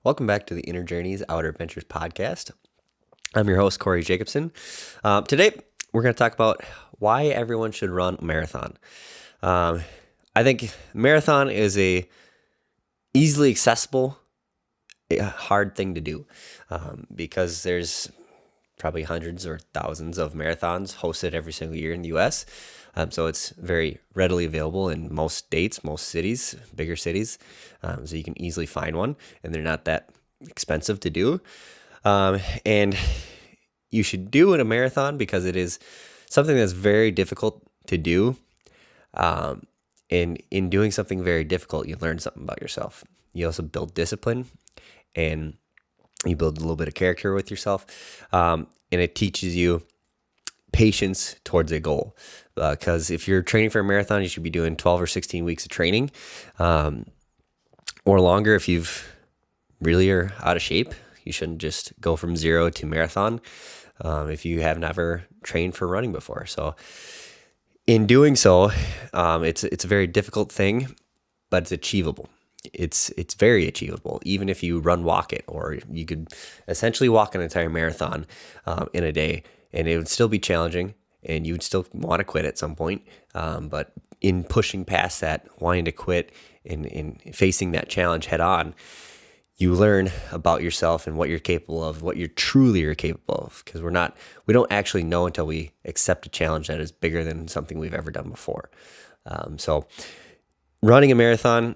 Welcome back to the Inner Journeys Outer Adventures podcast. I'm your host, Corey Jacobson. Today, we're going to talk about why everyone should run a marathon. I think marathon is a easily accessible, hard thing to do because there's probably hundreds or thousands of marathons hosted every single year in the U.S. So it's very readily available in most states, most cities, bigger cities. So you can easily find one, and they're not that expensive to do. And you should do in a marathon because it is something that's very difficult to do. And in doing something very difficult, you learn something about yourself. You also build discipline, and you build a little bit of character with yourself. And it teaches you patience towards a goal. Because if you're training for a marathon, you should be doing 12 or 16 weeks of training, or longer. If you've really are out of shape, you shouldn't just go from zero to marathon if you have never trained for running before. So in doing so, it's a very difficult thing, but it's achievable. It's very achievable, even if you walk it, or you could essentially walk an entire marathon in a day, and it would still be challenging, and you would still want to quit at some point. But in pushing past that, wanting to quit, in facing that challenge head on, you learn about yourself and what you're capable of, what you truly are capable of. Because we don't actually know until we accept a challenge that is bigger than something we've ever done before. So running a marathon,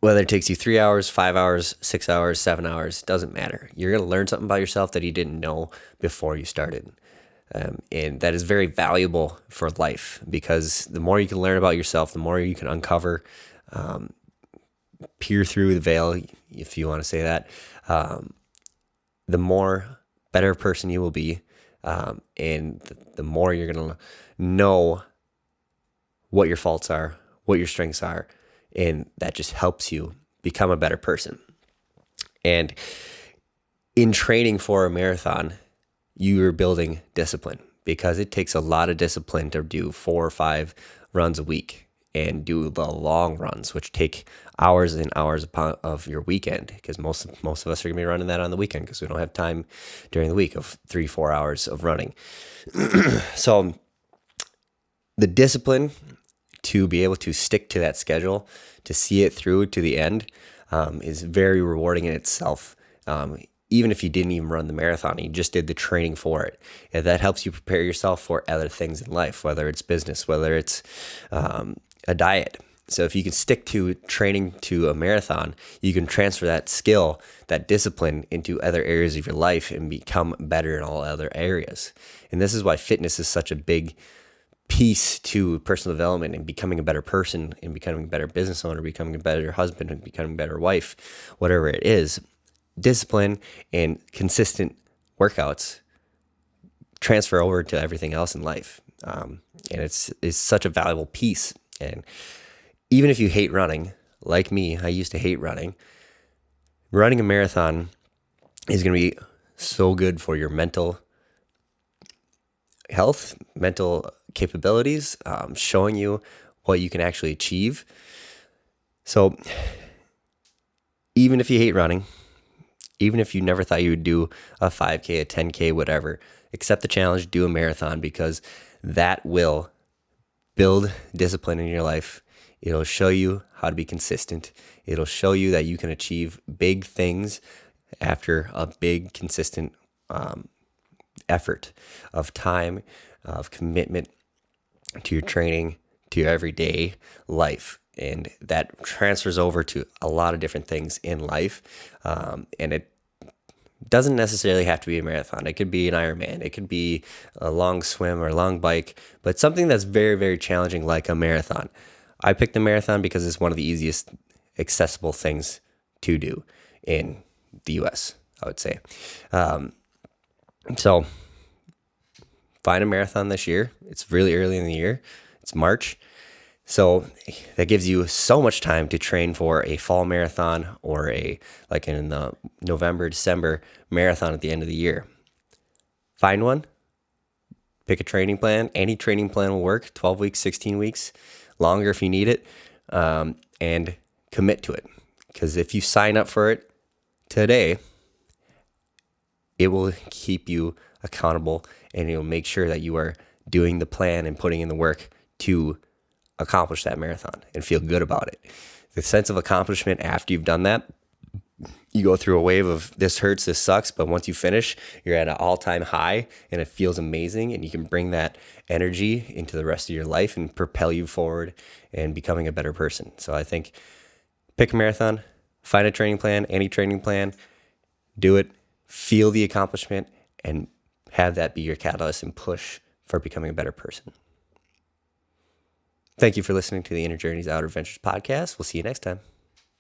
whether it takes you 3 hours, 5 hours, 6 hours, 7 hours, doesn't matter. You're going to learn something about yourself that you didn't know before you started. And that is very valuable for life, because the more you can learn about yourself, the more you can uncover, peer through the veil, if you want to say that, the more better person you will be. And the more you're going to know what your faults are, what your strengths are. And that just helps you become a better person. And in training for a marathon, you are building discipline, because it takes a lot of discipline to do 4 or 5 runs a week and do the long runs, which take hours and hours of your weekend, because most of us are going to be running that on the weekend because we don't have time during the week of 3-4 hours of running. So the discipline to be able to stick to that schedule, to see it through to the end, is very rewarding in itself. Even if you didn't even run the marathon, you just did the training for it. And that helps you prepare yourself for other things in life, whether it's business, whether it's a diet. So if you can stick to training to a marathon, you can transfer that skill, that discipline, into other areas of your life and become better in all other areas. And this is why fitness is such a big piece to personal development and becoming a better person and becoming a better business owner, becoming a better husband and becoming a better wife, whatever it is. Discipline and consistent workouts transfer over to everything else in life. And it's such a valuable piece. And even if you hate running, like me, I used to hate running a marathon is going to be so good for your mental health, mental capabilities, showing you what you can actually achieve. So even if you hate running, even if you never thought you would do a 5K, a 10K, whatever, accept the challenge, do a marathon, because that will build discipline in your life. It'll show you how to be consistent. It'll show you that you can achieve big things after a big, consistent effort of time, of commitment to your training, to your everyday life. And that transfers over to a lot of different things in life. And it doesn't necessarily have to be a marathon. It could be an Ironman. It could be a long swim or a long bike, but something that's very, very challenging, like a marathon. I picked the marathon because it's one of the easiest accessible things to do in the US, I would say. So find a marathon this year. It's really early in the year. It's March. So that gives you so much time to train for a fall marathon, or like in the November, December marathon at the end of the year. Find one, pick a training plan. Any training plan will work, 12 weeks, 16 weeks, longer if you need it, and commit to it. Because if you sign up for it, today, it will keep you accountable, and it'll make sure that you are doing the plan and putting in the work to accomplish that marathon and feel good about it. The sense of accomplishment after you've done that, you go through a wave of this hurts, this sucks, but once you finish, you're at an all-time high and it feels amazing, and you can bring that energy into the rest of your life and propel you forward and becoming a better person. So I think pick a marathon, find a training plan, any training plan, do it, feel the accomplishment, and have that be your catalyst and push for becoming a better person. Thank you for listening to the Inner Journeys Outer Adventures podcast. We'll see you next time.